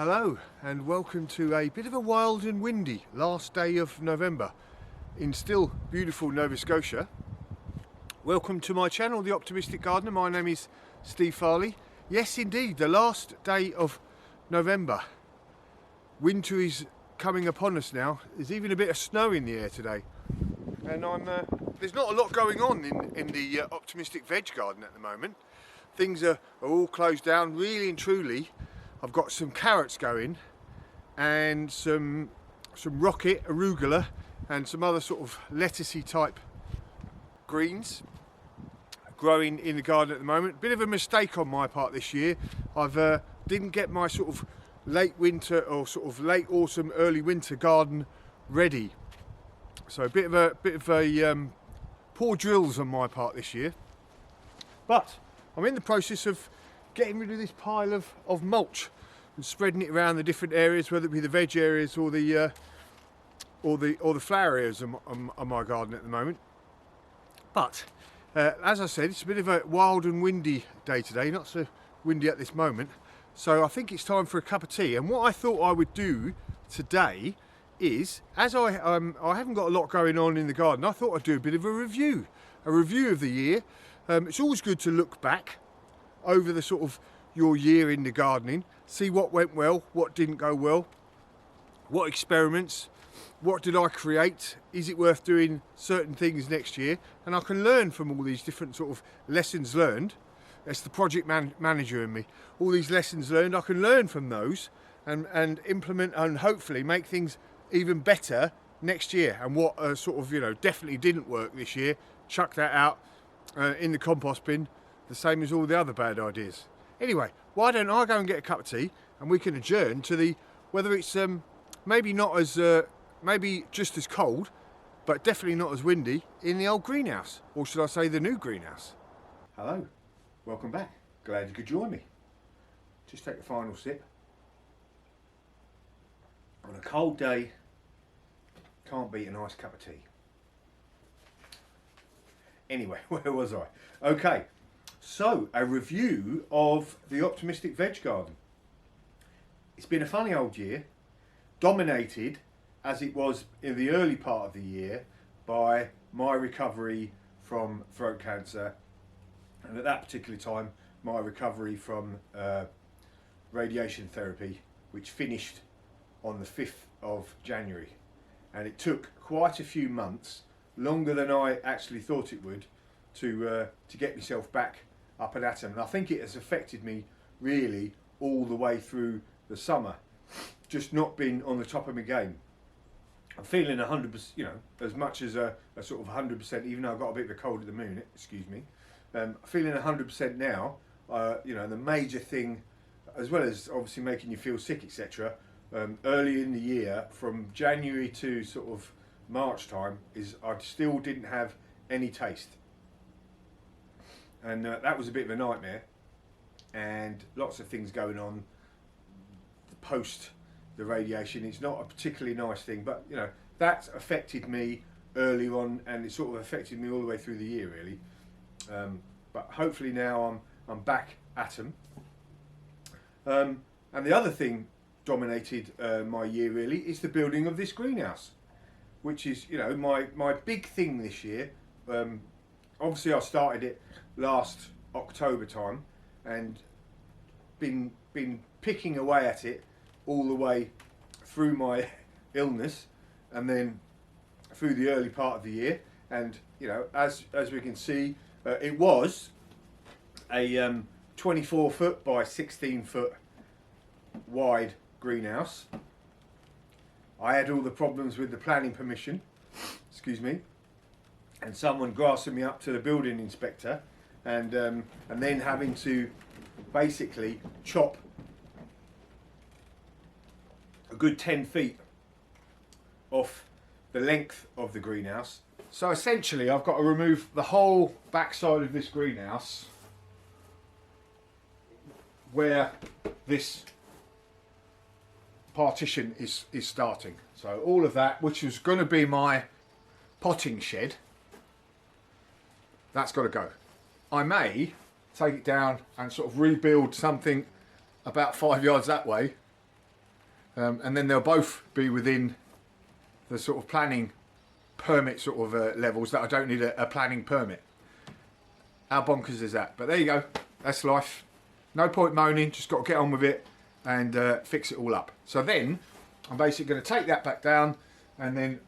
Hello and welcome to a bit of a wild and windy last day of November in still beautiful Nova Scotia. Welcome to my channel, The Optimistic Gardener. My name is Steve Farley. Yes indeed, the last day of November. Winter is coming upon us now. There's even a bit of snow in the air today. And there's not a lot going on in the Optimistic Veg Garden at the moment. Things are all closed down, really and truly. I've got some carrots going and some rocket, arugula and some other sort of lettucey type greens growing in the garden at the moment. Bit of a mistake on my part this year. I've didn't get my sort of late winter or sort of late autumn, early winter garden ready. So a bit of a poor drills on my part this year. But I'm in the process of getting rid of this pile of mulch and spreading it around the different areas, whether it be the veg areas or the flower areas on my garden at the moment. But as I said, it's a bit of a wild and windy day today, not so windy at this moment. So I think it's time for a cup of tea. And what I thought I would do today is, as I haven't got a lot going on in the garden, I thought I'd do a bit of a review of the year. It's always good to look back over the sort of your year in the gardening, see what went well, what didn't go well, what experiments, what did I create, is it worth doing certain things next year, and I can learn from all these different sort of lessons learned. That's the project manager in me. All these lessons learned, I can learn from those and implement and hopefully make things even better next year. And what sort of, definitely didn't work this year, chuck that out in the compost bin, the same as all the other bad ideas. Anyway, why don't I go and get a cup of tea and we can adjourn to whether it's maybe not as maybe just as cold, but definitely not as windy in the old greenhouse, or should I say the new greenhouse. Hello, welcome back. Glad you could join me. Just take the final sip. On a cold day, can't beat a nice cup of tea. Anyway, where was I? Okay, so a review of the Optimistic Veg Garden. It's been a funny old year, dominated as it was in the early part of the year by my recovery from throat cancer, and at that particular time my recovery from radiation therapy, which finished on the 5th of January. And it took quite a few months, longer than I actually thought it would, to get myself back up and at 'em. And I think it has affected me really all the way through the summer, just not been on the top of my game. I'm feeling 100%, as much as a sort of 100%, even though I've got a bit of a cold at the minute, excuse me. Feeling 100% now. The major thing, as well as obviously making you feel sick, etc. Early in the year, from January to sort of March time, is I still didn't have any taste. And that was a bit of a nightmare, and lots of things going on post the radiation. It's not a particularly nice thing, but that's affected me early on, and it sort of affected me all the way through the year really. But hopefully now I'm back at 'em. And the other thing dominated my year really is the building of this greenhouse, which is my big thing this year. Obviously I started it last October time and been picking away at it all the way through my illness and then through the early part of the year. And as we can see, it was a 24 foot by 16 foot wide greenhouse. I had all the problems with the planning permission, excuse me, and someone grassing me up to the building inspector, and then having to basically chop a good 10 feet off the length of the greenhouse. So essentially I've got to remove the whole backside of this greenhouse where this partition is starting. So all of that, which was going to be my potting shed, that's got to go. I may take it down and sort of rebuild something about 5 yards that way and then they'll both be within the sort of planning permit sort of levels that I don't need a planning permit. How bonkers is that? But there you go, that's life. No point moaning, just got to get on with it and fix it all up. So then I'm basically going to take that back down and then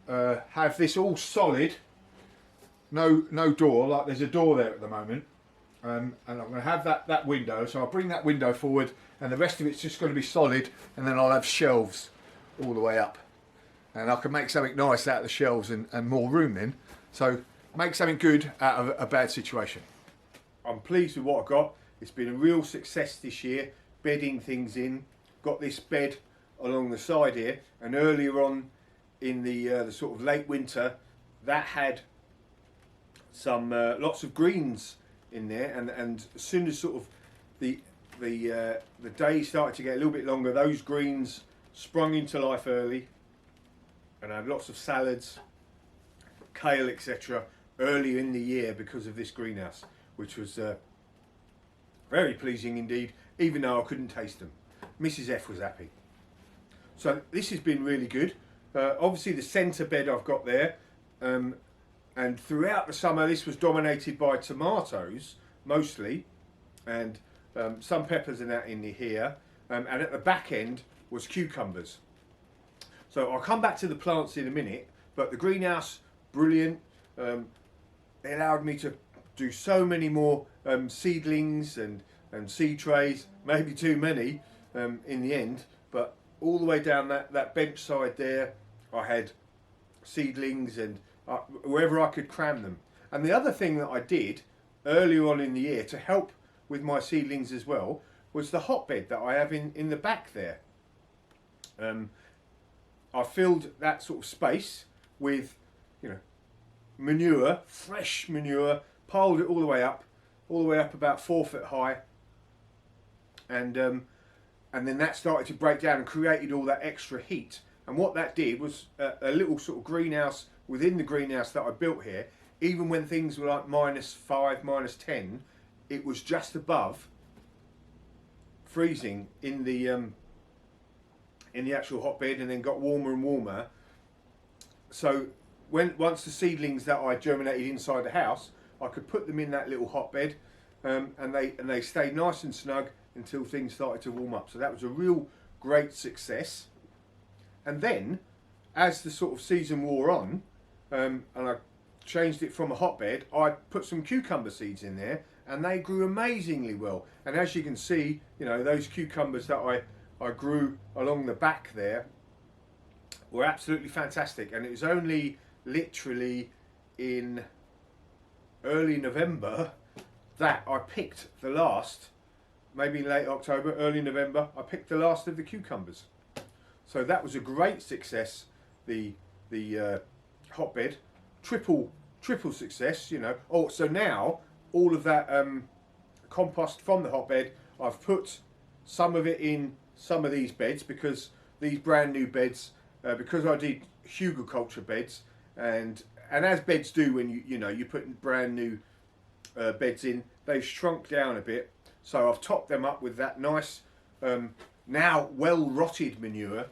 have this all solid, no door, like there's a door there at the moment, and I'm going to have that window, so I'll bring that window forward and the rest of it's just going to be solid, and then I'll have shelves all the way up, and I can make something nice out of the shelves and more room then, so make something good out of a bad situation. I'm pleased with what I got. It's been a real success this year, bedding things in. Got this bed along the side here, and earlier on in the sort of late winter, that had some lots of greens in there, and as soon as sort of the day started to get a little bit longer, those greens sprung into life early, and I had lots of salads, kale, etc. early in the year because of this greenhouse, which was very pleasing indeed, even though I couldn't taste them. Mrs. F was happy. So this has been really good. Obviously the centre bed I've got there, and throughout the summer this was dominated by tomatoes mostly, and some peppers and that in here, and at the back end was cucumbers. So I'll come back to the plants in a minute, but the greenhouse, brilliant. It allowed me to do so many more seedlings and seed trays, maybe too many in the end, but all the way down that bench side there I had seedlings and wherever I could cram them. And the other thing that I did earlier on in the year to help with my seedlings as well was the hotbed that I have in the back there. I filled that sort of space with, you know, manure, fresh manure, piled it all the way up about 4 foot high, and then that started to break down and created all that extra heat. And what that did was a little sort of greenhouse within the greenhouse that I built here. Even when things were like -5, -10, it was just above freezing in the actual hotbed, and then got warmer and warmer. So once the seedlings that I germinated inside the house, I could put them in that little hotbed, and they stayed nice and snug until things started to warm up. So that was a real great success. And then, as the sort of season wore on, and I changed it from a hotbed, I put some cucumber seeds in there, and they grew amazingly well. And as you can see, you know, those cucumbers that I grew along the back there were absolutely fantastic. And it was only literally in early November that I picked the last, maybe late October, early November, I picked the last of the cucumbers. So that was a great success. The hotbed, triple success, you know. Oh, so now all of that compost from the hotbed, I've put some of it in some of these beds, because these brand new beds, because I did hugelculture beds, and as beds do when you put brand new beds in, they've shrunk down a bit. So I've topped them up with that nice, now well rotted manure,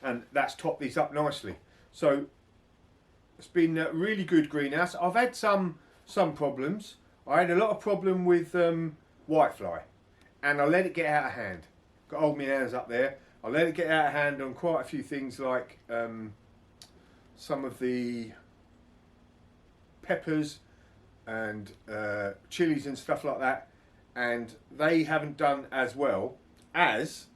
and that's topped these up nicely. So it's been a really good greenhouse. I've had some problems. I had a lot of problem with whitefly, and I let it get out of hand. Got to hold my hands up there. I let it get out of hand on quite a few things, like some of the peppers and chilies and stuff like that, and they haven't done as well as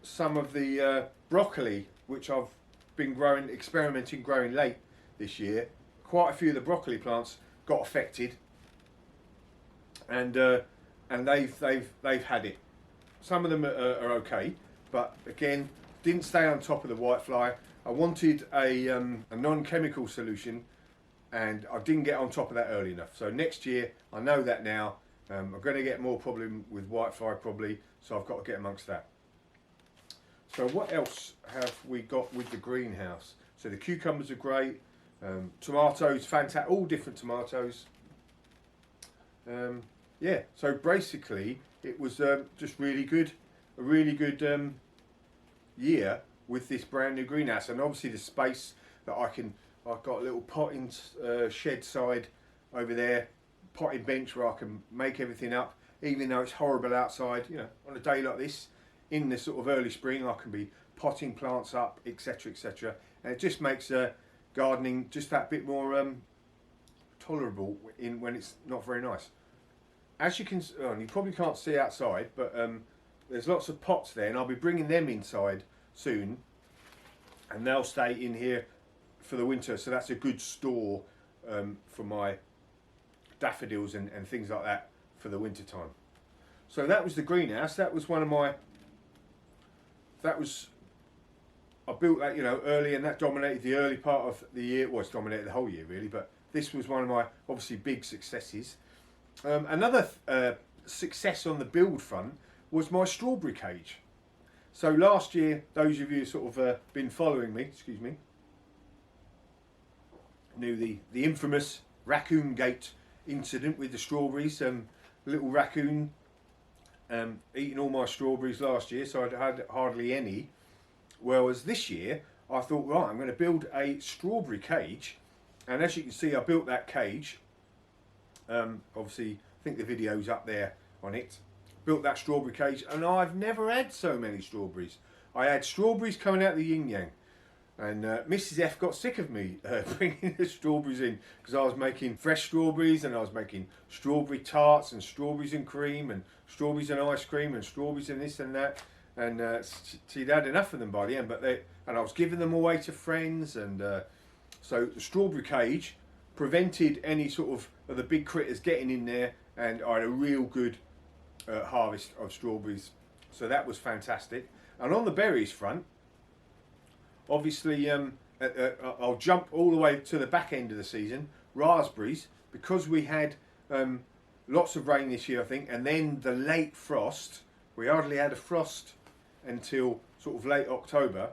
some of the broccoli, which I've been experimenting growing late this year. Quite a few of the broccoli plants got affected, and they've had it. Some of them are okay, but again, didn't stay on top of the whitefly. I wanted a non-chemical solution, and I didn't get on top of that early enough. So next year, I know that now, I'm going to get more problem with whitefly probably, so I've got to get amongst that. So what else have we got with the greenhouse? So the cucumbers are great, tomatoes, fantastic, all different tomatoes. Yeah, so basically it was just really good. a really good year with this brand new greenhouse. And obviously the space that I've got a little potting shed side over there, potting bench where I can make everything up, even though it's horrible outside. You know, on a day like this, in the sort of early spring, I can be potting plants up, etc., etc., and it just makes gardening just that bit more tolerable when it's not very nice. As you can, you probably can't see outside, but there's lots of pots there, and I'll be bringing them inside soon, and they'll stay in here for the winter. So that's a good store for my daffodils and things like that for the winter time. So that was the greenhouse. That was one of my. I built that, you know, early, and that dominated the early part of the year. Well, it's dominated the whole year really, but this was one of my obviously big successes. Another success on the build front was my strawberry cage. So last year, those of you who sort of been following me, excuse me, knew the infamous raccoon gate incident with the strawberries. Little raccoon eating all my strawberries last year, so I had hardly any. Whereas this year, I thought, right, I'm going to build a strawberry cage, and as you can see, I built that cage. Obviously, I think the video's up there on it. Built that strawberry cage, and I've never had so many strawberries. I had strawberries coming out of the yin yang, and Mrs F got sick of me bringing the strawberries in, because I was making fresh strawberries, and I was making strawberry tarts and strawberries and cream and strawberries and ice cream and strawberries and this and that, and she'd had enough of them by the end. And I was giving them away to friends, and so the strawberry cage prevented any sort of the big critters getting in there, and I had a real good harvest of strawberries, so that was fantastic. And on the berries front, obviously I'll jump all the way to the back end of the season. Raspberries, because we had lots of rain this year, I think, and then the late frost. We hardly had a frost until sort of late October.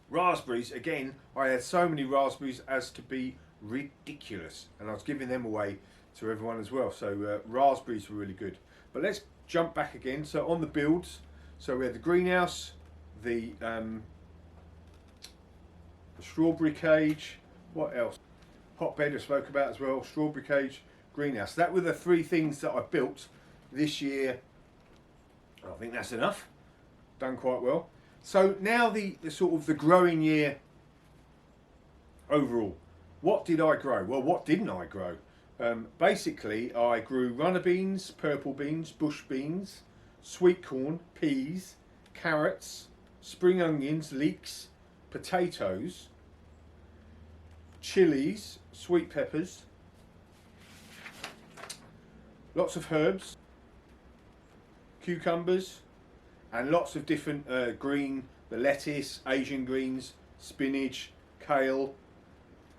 Raspberries, again, I had so many raspberries as to be ridiculous, and I was giving them away to everyone as well. So raspberries were really good. But let's jump back again. So on the builds, so we had the greenhouse, the strawberry cage, what else? Hotbed I spoke about as well, strawberry cage, greenhouse. That were the three things that I built this year. I think that's enough. Done quite well. So now the sort of the growing year overall. What did I grow? Well, what didn't I grow? Basically, I grew runner beans, purple beans, bush beans, sweet corn, peas, carrots, spring onions, leeks, potatoes, chilies, sweet peppers, lots of herbs, cucumbers, and lots of different green, the lettuce, Asian greens, spinach, kale,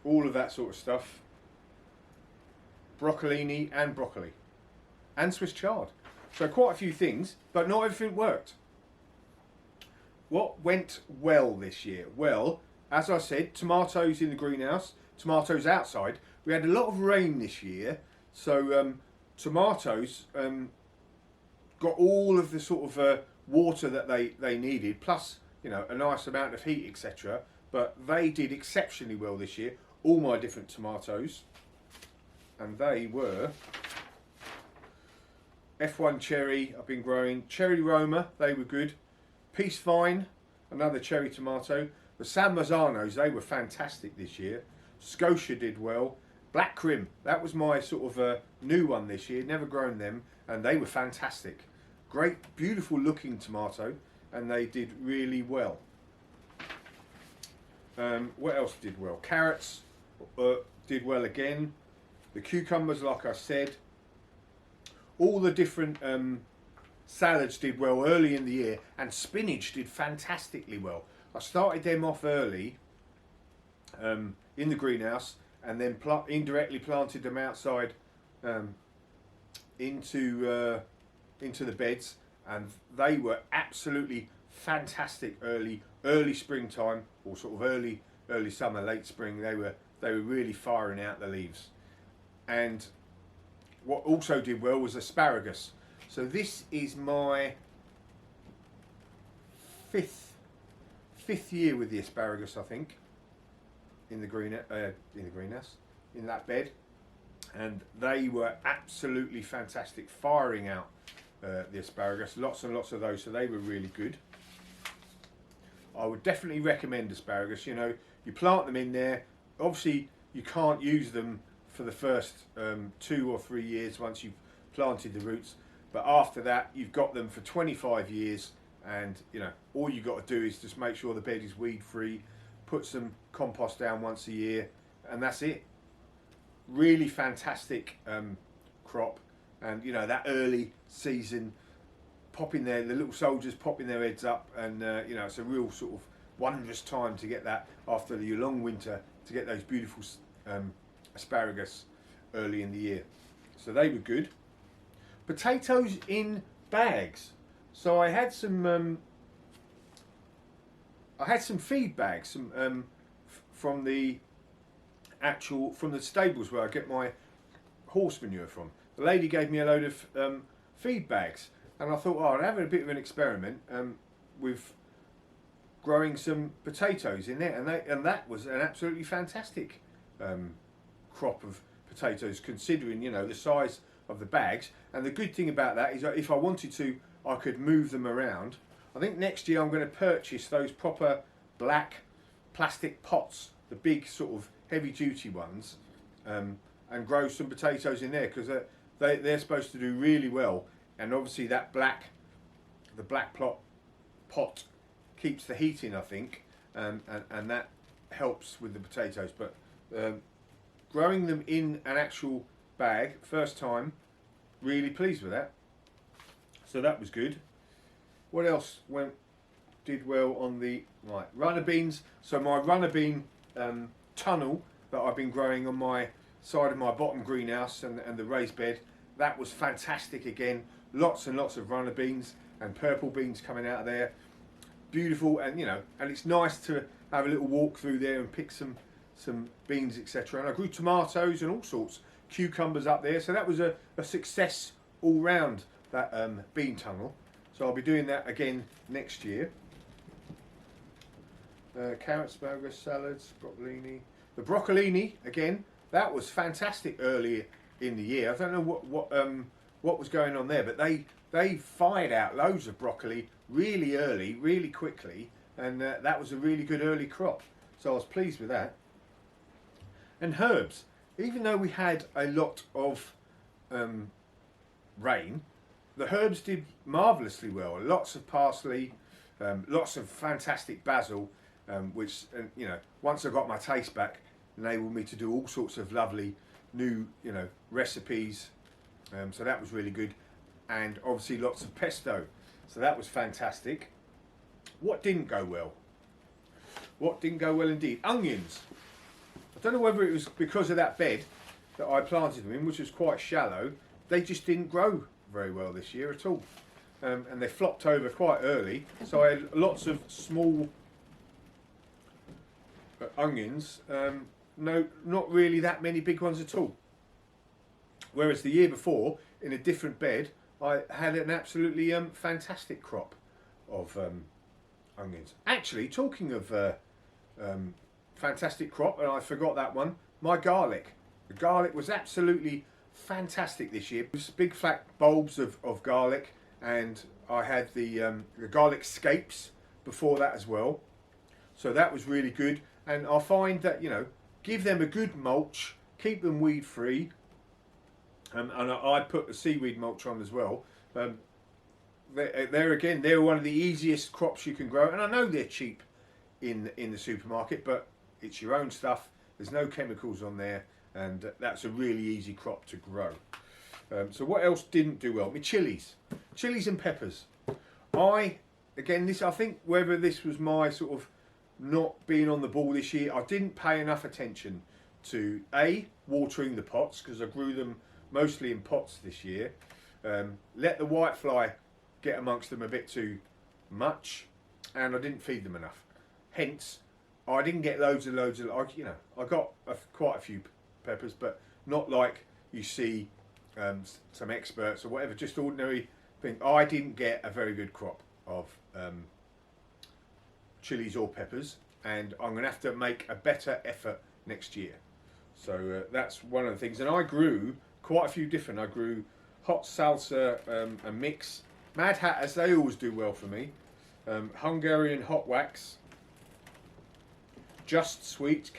all of that sort of stuff. Broccolini and broccoli. And Swiss chard. So quite a few things, but not everything worked. What went well this year? Well, as I said, tomatoes in the greenhouse, tomatoes outside. We had a lot of rain this year, so tomatoes got all of the sort of water that they needed, plus, you know, a nice amount of heat, etc. But they did exceptionally well this year, all my different tomatoes. And they were F1 cherry, I've been growing, cherry Roma, they were good, Peace Vine, another cherry tomato, the San Mazzanos, they were fantastic this year, Scotia did well, Black Crim, that was my sort of new one this year, never grown them, and they were fantastic. Great, beautiful looking tomato, and they did really well. What else did well? Carrots did well again. The cucumbers, like I said. All the different salads did well early in the year, and spinach did fantastically well. I started them off early in the greenhouse, and then indirectly planted them outside into the beds, and they were absolutely fantastic early springtime, or sort of early summer, late spring. They were really firing out the leaves. And what also did well was asparagus. So this is my fifth year with the asparagus, I think, in the greenhouse, in that bed, and they were absolutely fantastic, firing out the asparagus, lots and lots of those, so they were really good. I would definitely recommend asparagus. You know, you plant them in there. Obviously, you can't use them for the first 2 or 3 years once you've planted the roots, but after that, you've got them for 25 years. And you know, all you got to do is just make sure the bed is weed free, put some compost down once a year, and that's it. Really fantastic crop, and you know, that early season, popping the little soldiers popping their heads up, and you know, it's a real sort of wondrous time to get that after your long winter, to get those beautiful asparagus early in the year. So they were good. Potatoes in bags. So I had some feed bags, from the stables where I get my horse manure from. The lady gave me a load of feed bags, and I thought, oh, I'd have a bit of an experiment with growing some potatoes in there, and that was an absolutely fantastic crop of potatoes, considering, you know, the size of the bags. And the good thing about that is that if I wanted to, I could move them around. I think next year I'm going to purchase those proper black plastic pots, the big sort of heavy duty ones, and grow some potatoes in there, because they're supposed to do really well. And obviously the black pot keeps the heat in, I think, and that helps with the potatoes. But growing them in an actual bag, first time, really pleased with that. So that was good. What else did well on the runner beans? So my runner bean tunnel that I've been growing on my side of my bottom greenhouse and the raised bed, that was fantastic again. Lots and lots of runner beans and purple beans coming out of there. Beautiful, and you know, and it's nice to have a little walk through there and pick some beans, etc. And I grew tomatoes and all sorts, cucumbers up there. So that was a success all round, that bean tunnel. So I'll be doing that again next year. Carrots, asparagus, salads, broccolini. The broccolini again, that was fantastic early in the year. I don't know what was going on there, but they fired out loads of broccoli really early, really quickly, and that was a really good early crop. So I was pleased with that. And herbs, even though we had a lot of rain, the herbs did marvellously well. Lots of parsley, lots of fantastic basil, which, you know, once I got my taste back, enabled me to do all sorts of lovely new, you know, recipes. So that was really good, and obviously lots of pesto. So that was fantastic. What didn't go well? What didn't go well indeed? Onions. I don't know whether it was because of that bed that I planted them in, which was quite shallow. They just didn't grow very well this year at all, and they flopped over quite early. So I had lots of small onions. No, not really that many big ones at all. Whereas the year before, in a different bed, I had an absolutely fantastic crop of onions. Actually, talking of fantastic crop, and I forgot that one, my garlic. The garlic was absolutely fantastic this year. It was big flat bulbs of garlic, and I had the garlic scapes before that as well. So that was really good. And I find that, you know, give them a good mulch, keep them weed free. And I put the seaweed mulch on as well. They're one of the easiest crops you can grow, and I know they're cheap in the supermarket, but it's your own stuff. There's no chemicals on there, and that's a really easy crop to grow. So what else didn't do well? My chilies and peppers. I think whether this was my sort of not being on the ball this year, I didn't pay enough attention to watering the pots, because I grew them mostly in pots this year. Let the whitefly get amongst them a bit too much, and I didn't feed them enough. Hence, I didn't get loads of, you know, I got quite a few peppers, but not like you see some experts or whatever, just ordinary thing. I didn't get a very good crop of chilies or peppers, and I'm going to have to make a better effort next year. So that's one of the things. And I grew quite a few different. I grew hot salsa and mix, Mad Hatters, they always do well for me. Hungarian hot wax, Just Sweet,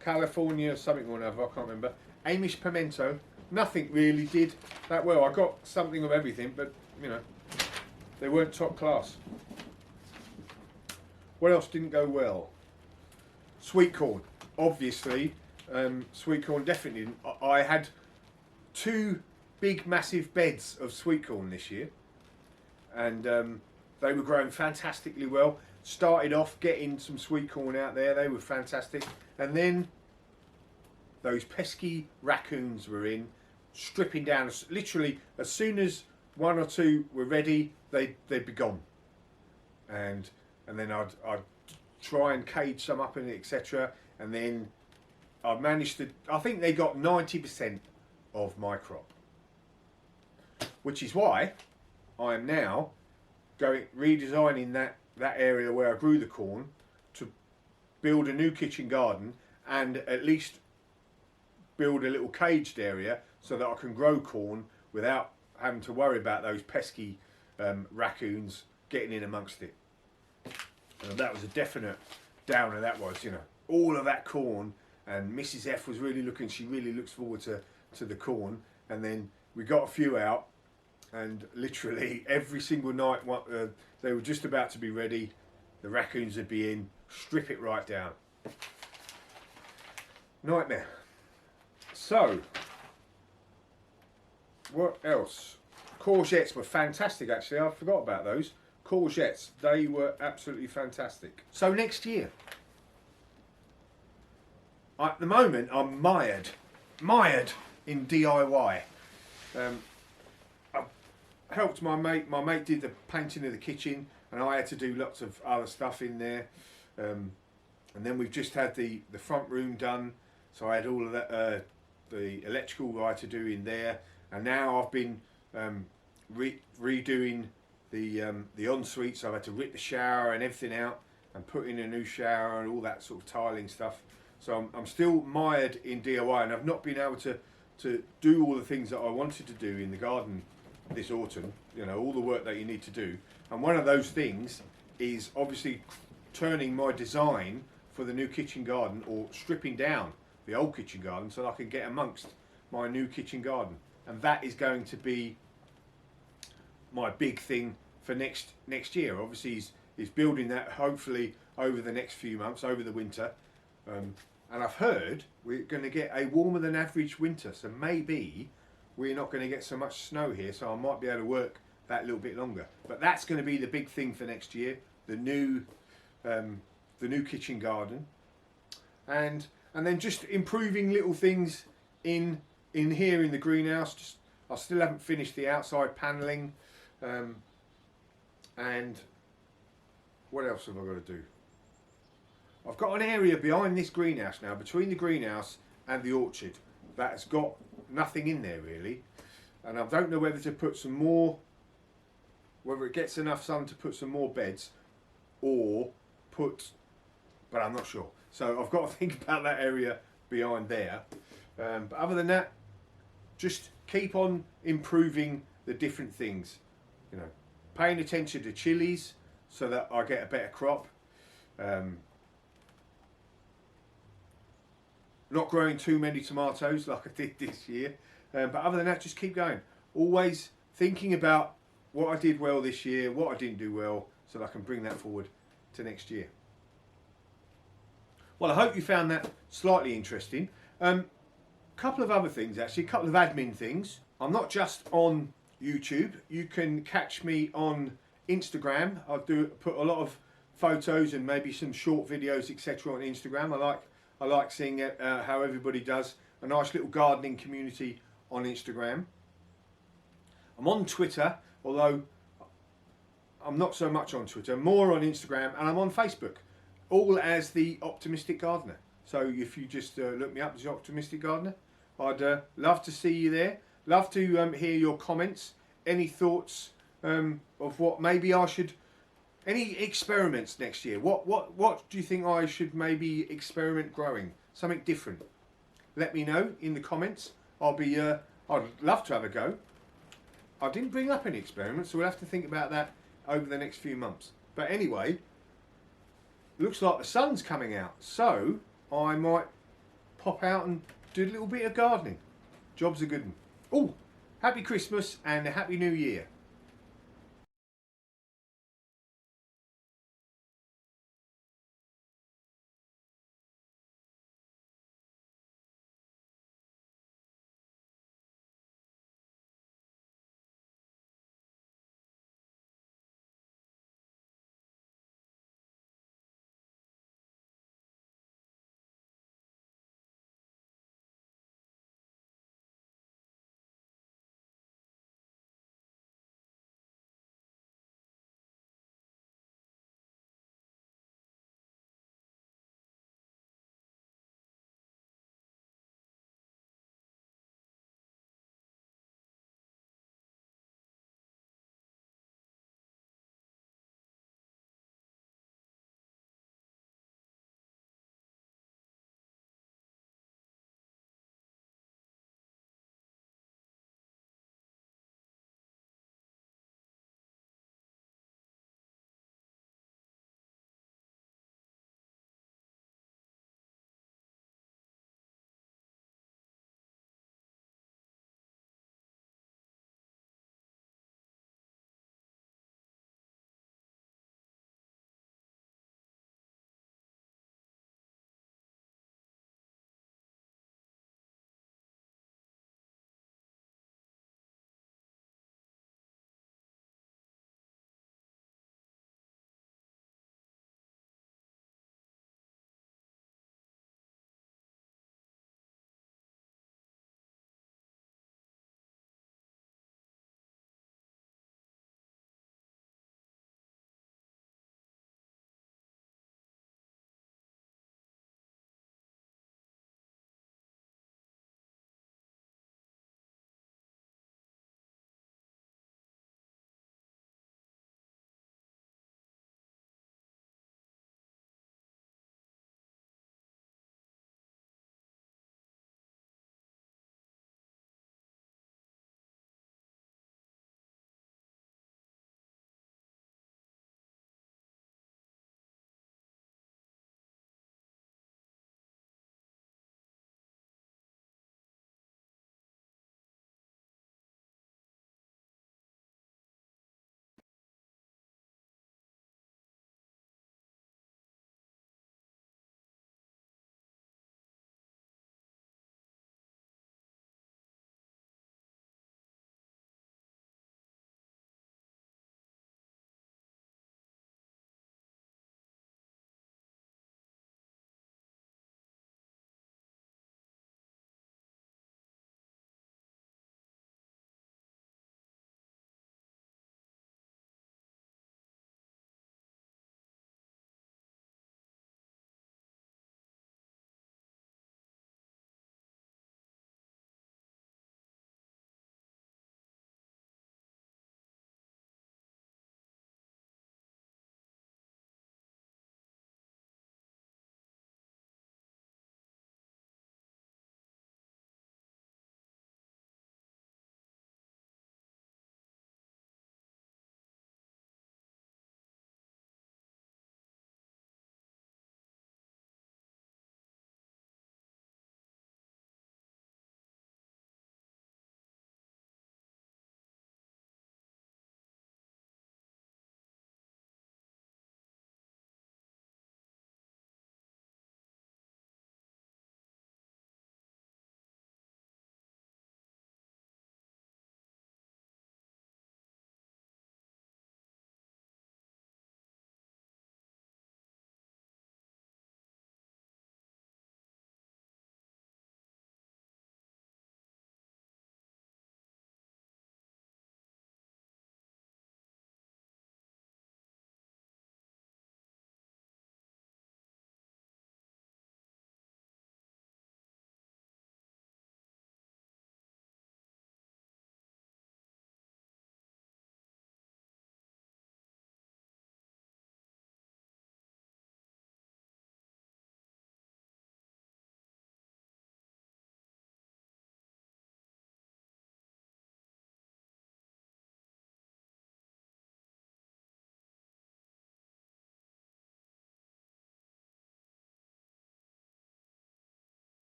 California something or another, I can't remember. Amish pimento, nothing really did that well. I got something of everything, but you know, they weren't top class. What else didn't go well? Sweet corn, obviously. Sweet corn definitely didn't. I had 2 big massive beds of sweet corn this year, and they were growing fantastically well. Started off getting some sweet corn out there, they were fantastic, and then those pesky raccoons were in, stripping down. Literally as soon as 1 or 2 were ready, they'd be gone, and then I'd try and cage some up in it, etc. And then I managed to, I think they got 90% of my crop, which is why I am now redesigning that area where I grew the corn to build a new kitchen garden, and at least build a little caged area so that I can grow corn without having to worry about those pesky raccoons getting in amongst it. And that was a definite downer, that was, you know, all of that corn, and Mrs. F was really looking, she really looks forward to the corn, and then we got a few out, and literally every single night they were just about to be ready, the raccoons would be in, strip it right down. Nightmare. So, what else? Courgettes were fantastic, actually. I forgot about those. Courgettes, they were absolutely fantastic. So next year, at the moment I'm mired in DIY. I helped my mate. My mate did the painting of the kitchen, and I had to do lots of other stuff in there. And then we've just had the front room done, so I had all of that, the electrical I had to do in there, and now I've been redoing the ensuite, so I've had to rip the shower and everything out and put in a new shower and all that sort of tiling stuff. So I'm still mired in DIY, and I've not been able to do all the things that I wanted to do in the garden this autumn, you know, all the work that you need to do. And one of those things is obviously turning my design for the new kitchen garden, or stripping down the old kitchen garden so that I can get amongst my new kitchen garden. And that is going to be my big thing for next year. Obviously he's building that hopefully over the next few months, over the winter. And I've heard we're going to get a warmer than average winter, so maybe we're not going to get so much snow here, so I might be able to work that little bit longer. But that's going to be the big thing for next year, the new kitchen garden, and then just improving little things in here in the greenhouse. I still haven't finished the outside panelling, and what else have I got to do? I've got an area behind this greenhouse now, between the greenhouse and the orchard, that has got nothing in there really, and I don't know whether to put some more, whether it gets enough sun to put some more beds, or but I'm not sure. So I've got to think about that area behind there. But other than that, just keep on improving the different things, you know, paying attention to chilies so that I get a better crop. Not growing too many tomatoes like I did this year, but other than that, just keep going. Always thinking about what I did well this year, what I didn't do well, so that I can bring that forward to next year. Well, I hope you found that slightly interesting. Couple of other things actually, a couple of admin things. I'm not just on YouTube. You can catch me on Instagram. I put a lot of photos and maybe some short videos, etc. on Instagram. I like seeing how everybody does. A nice little gardening community on Instagram. I'm on Twitter, although I'm not so much on Twitter, more on Instagram, and I'm on Facebook, all as the Optimistic Gardener. So if you just look me up as the Optimistic Gardener, I'd love to see you there. Love to hear your comments, any thoughts of what maybe I should Any experiments next year? What do you think I should maybe experiment growing? Something different. Let me know in the comments. I'd love to have a go. I didn't bring up any experiments, so we'll have to think about that over the next few months. But anyway, looks like the sun's coming out, so I might pop out and do a little bit of gardening. Job's a good one. Oh, happy Christmas and a happy New Year.